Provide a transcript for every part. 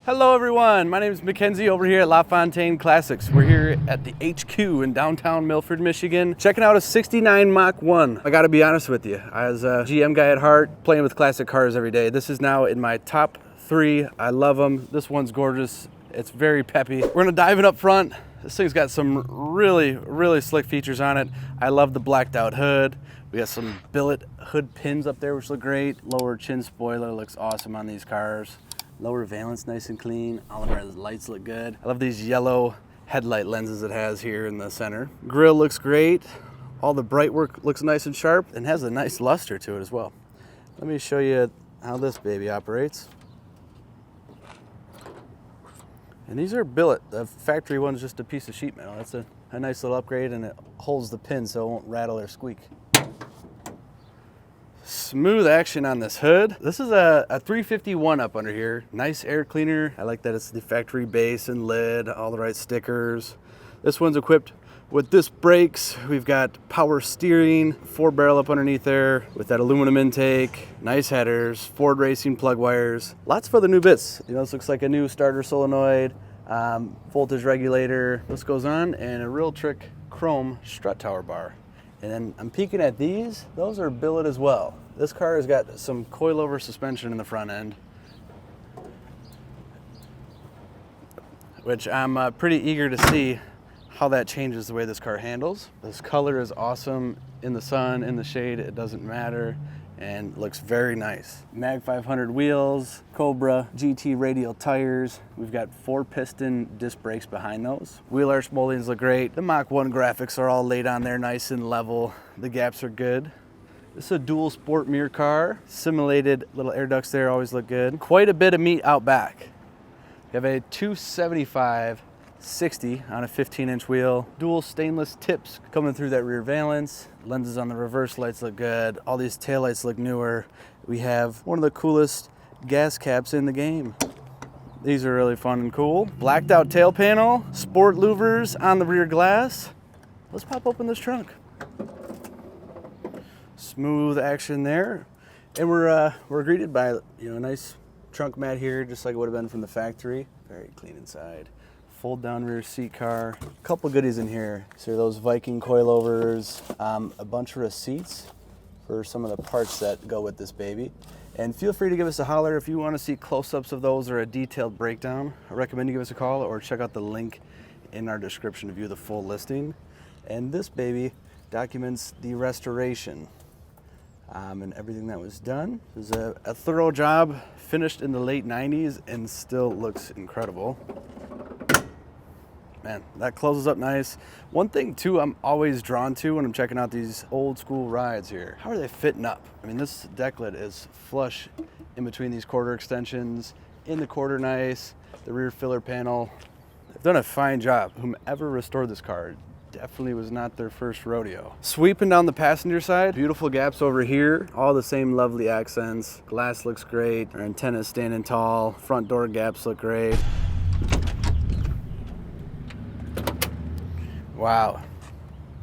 Hello everyone, my name is Mackenzie over here at Lafontaine Classics. We're here at the HQ in downtown Milford, Michigan, checking out a 69 Mach 1. I gotta be honest with you, as a GM guy at heart, playing with classic cars every day, this is now in my top 3. I love them. This one's gorgeous. It's very peppy. We're gonna dive in up front. This thing's got some really slick features on it. I love the blacked out hood. We got some billet hood pins up there which look great. Lower chin spoiler looks awesome on these cars. Lower valence nice and clean. All of our lights look good. I love these yellow headlight lenses it has here in the center. Grille looks great. All the bright work looks nice and sharp and has a nice luster to it as well. Let me show you how this baby operates. And these are billet. The factory one's just a piece of sheet metal. That's a nice little upgrade, and it holds the pin so it won't rattle or squeak. Smooth action on this hood. This is a 351 up under here. Nice air cleaner. I like that it's the factory base and lid, all the right stickers. This one's equipped with disc brakes. We've got power steering, 4-barrel up underneath there with that aluminum intake, nice headers, Ford Racing plug wires. Lots of other new bits. You know, this looks like a new starter solenoid, voltage regulator. This goes on, and a real trick chrome strut tower bar. And then I'm peeking at these. Those are billet as well. This car has got some coilover suspension in the front end, which I'm pretty eager to see how that changes the way this car handles. This color is awesome in the sun, in the shade, it doesn't matter, and looks very nice. Mag 500 wheels, Cobra GT radial tires. We've got 4 piston disc brakes behind those. Wheel arch moldings look great. The Mach 1 graphics are all laid on there nice and level. The gaps are good. This is a dual sport mirror car. Simulated little air ducts there always look good. Quite a bit of meat out back. We have a 275/60 on a 15-inch wheel. Dual stainless tips coming through that rear valence. Lenses on the reverse lights look good. All these taillights look newer. We have one of the coolest gas caps in the game. These are really fun and cool. Blacked out tail panel, sport louvers on the rear glass. Let's pop open this trunk. Smooth action there. And we're greeted by a nice trunk mat here, just like it would have been from the factory. Very clean inside. Fold down rear seat car. A couple goodies in here. So those Viking coilovers, a bunch of receipts for some of the parts that go with this baby. And feel free to give us a holler if you want to see close-ups of those or a detailed breakdown. I recommend you give us a call or check out the link in our description to view the full listing. And this baby documents the restoration and everything that was done. It was a thorough job, finished in the late 90s and still looks incredible. Man, that closes up nice. One thing too I'm always drawn to when I'm checking out these old school rides here, how are they fitting up? I mean, this deck lid is flush in between these quarter extensions, in the quarter nice, the rear filler panel. They've done a fine job. Whomever restored this car definitely was not their first rodeo. Sweeping down the passenger side, beautiful gaps over here, all the same lovely accents. Glass looks great, our antenna's standing tall, front door gaps look great. Wow,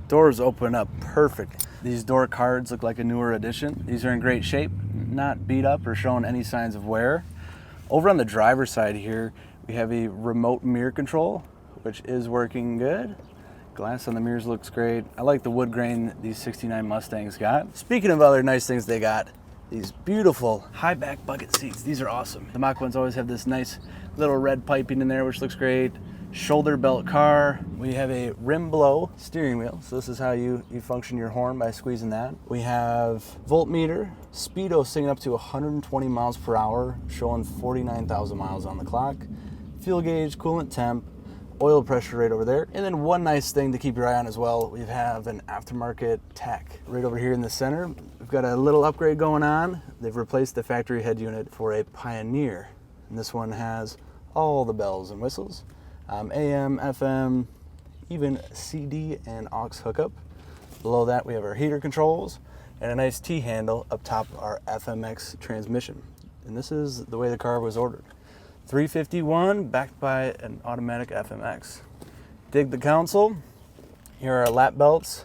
doors open up perfect. These door cards look like a newer addition. These are in great shape, not beat up or showing any signs of wear. Over on the driver's side here, we have a remote mirror control, which is working good. Glass on the mirrors looks great. I like the wood grain these 69 Mustangs got. Speaking of other nice things they got, these beautiful high back bucket seats. These are awesome. The Mach 1s always have this nice little red piping in there, which looks great. Shoulder belt car. We have a rim blow steering wheel. So this is how you function your horn, by squeezing that. We have voltmeter, speedo singing up to 120 miles per hour, showing 49,000 miles on the clock. Fuel gauge, coolant temp, oil pressure right over there. And then one nice thing to keep your eye on as well, we have an aftermarket tach right over here in the center. We've got a little upgrade going on. They've replaced the factory head unit for a Pioneer. And this one has all the bells and whistles. AM, FM, even CD and aux hookup. Below that we have our heater controls and a nice T-handle up top of our FMX transmission. And this is the way the car was ordered. 351 backed by an automatic FMX. Dig the console. Here are our lap belts.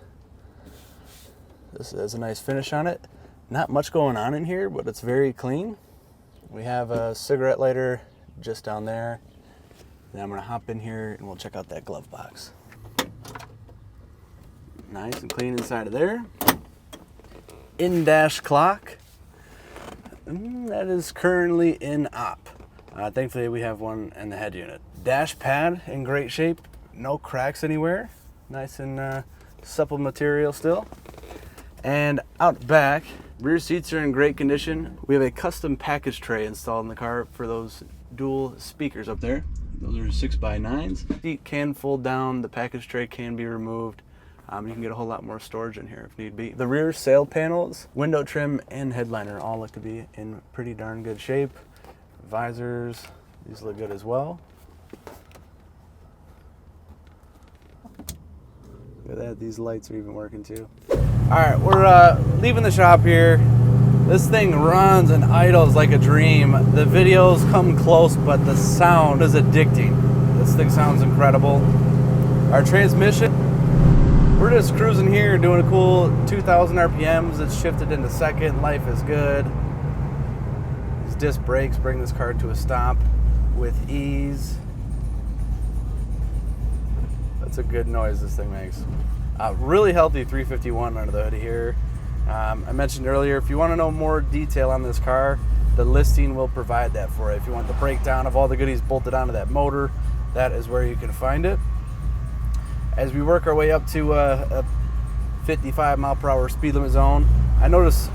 This has a nice finish on it. Not much going on in here, but it's very clean. We have a cigarette lighter just down there. Then I'm gonna hop in here and we'll check out that glove box. Nice and clean inside of there. In-dash clock. That is currently in op. Thankfully we have one in the head unit. Dash pad in great shape. No cracks anywhere. Nice and supple material still. And out back, rear seats are in great condition. We have a custom package tray installed in the car for those dual speakers up there. Those are 6x9s. Seat can fold down, the package tray can be removed. You can get a whole lot more storage in here if need be. The rear sail panels, window trim, and headliner all look to be in pretty darn good shape. Visors, these look good as well. Look at that, these lights are even working too. All right, we're leaving the shop here. This thing runs and idles like a dream. The videos come close, but the sound is addicting. This thing sounds incredible. Our transmission, we're just cruising here doing a cool 2,000 RPMs. It's shifted into second. Life is good. These disc brakes bring this car to a stop with ease. That's a good noise this thing makes. Really healthy 351 under the hood here. I mentioned earlier, if you want to know more detail on this car, the listing will provide that for you. If you want the breakdown of all the goodies bolted onto that motor, that is where you can find it. As we work our way up to a 55 mile per hour speed limit zone, I notice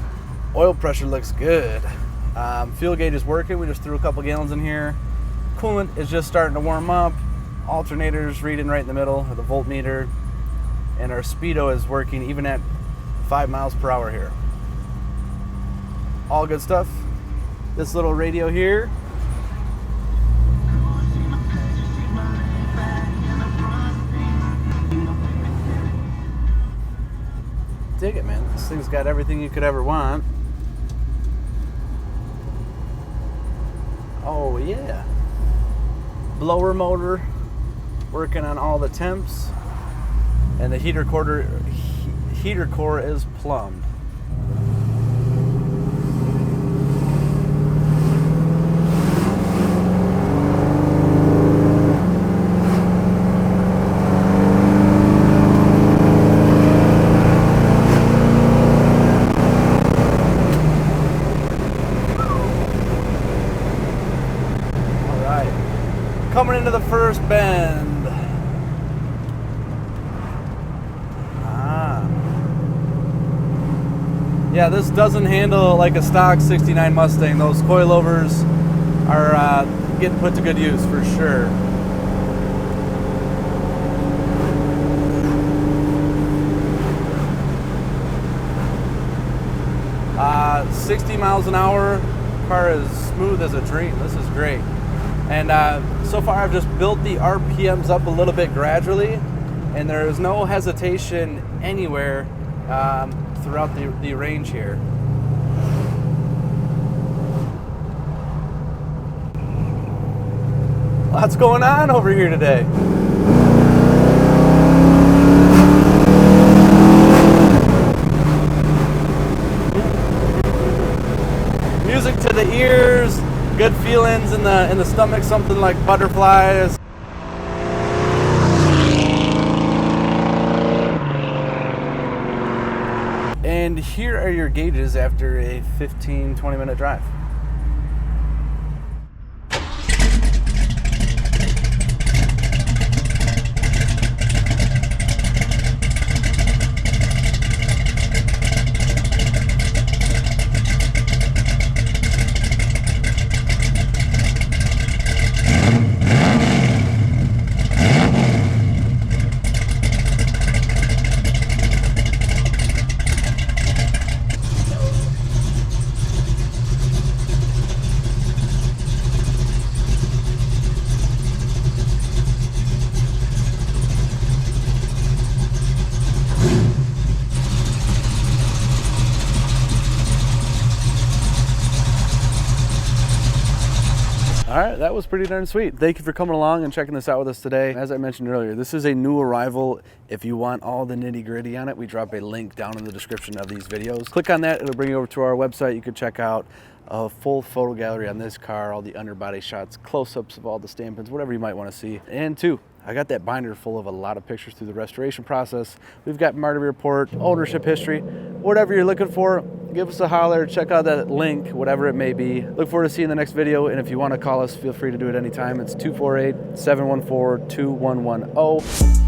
oil pressure looks good. Fuel gauge is working. We just threw a couple gallons in here. Coolant is just starting to warm up. Alternator's reading right in the middle of the voltmeter. And our speedo is working even at 5 miles per hour here. All good stuff. This little radio here. Dig it, man. This thing's got everything you could ever want. Oh yeah. Blower motor working on all the temps. And the heater core is plumbed. All right, coming into the first bend. Yeah, this doesn't handle like a stock 69 Mustang. Those coilovers are getting put to good use for sure. Uh, 60 miles an hour, car is smooth as a dream. This is great. And so far I've just built the RPMs up a little bit gradually, and there is no hesitation anywhere throughout the range here. Lots going on over here today. Music to the ears, good feelings in the stomach, something like butterflies. And here are your gauges after a 15-20 minute drive. All right, that was pretty darn sweet. Thank you for coming along and checking this out with us today. As I mentioned earlier, this is a new arrival. If you want all the nitty gritty on it, we drop a link down in the description of these videos. Click on that, it'll bring you over to our website. You can check out a full photo gallery on this car, all the underbody shots, close-ups of all the stampings, whatever you might want to see. And two, I got that binder full of a lot of pictures through the restoration process. We've got Marti Report, ownership history, whatever you're looking for, give us a holler, check out that link, whatever it may be. Look forward to seeing the next video, and if you want to call us, feel free to do it anytime. It's 248-714-2110.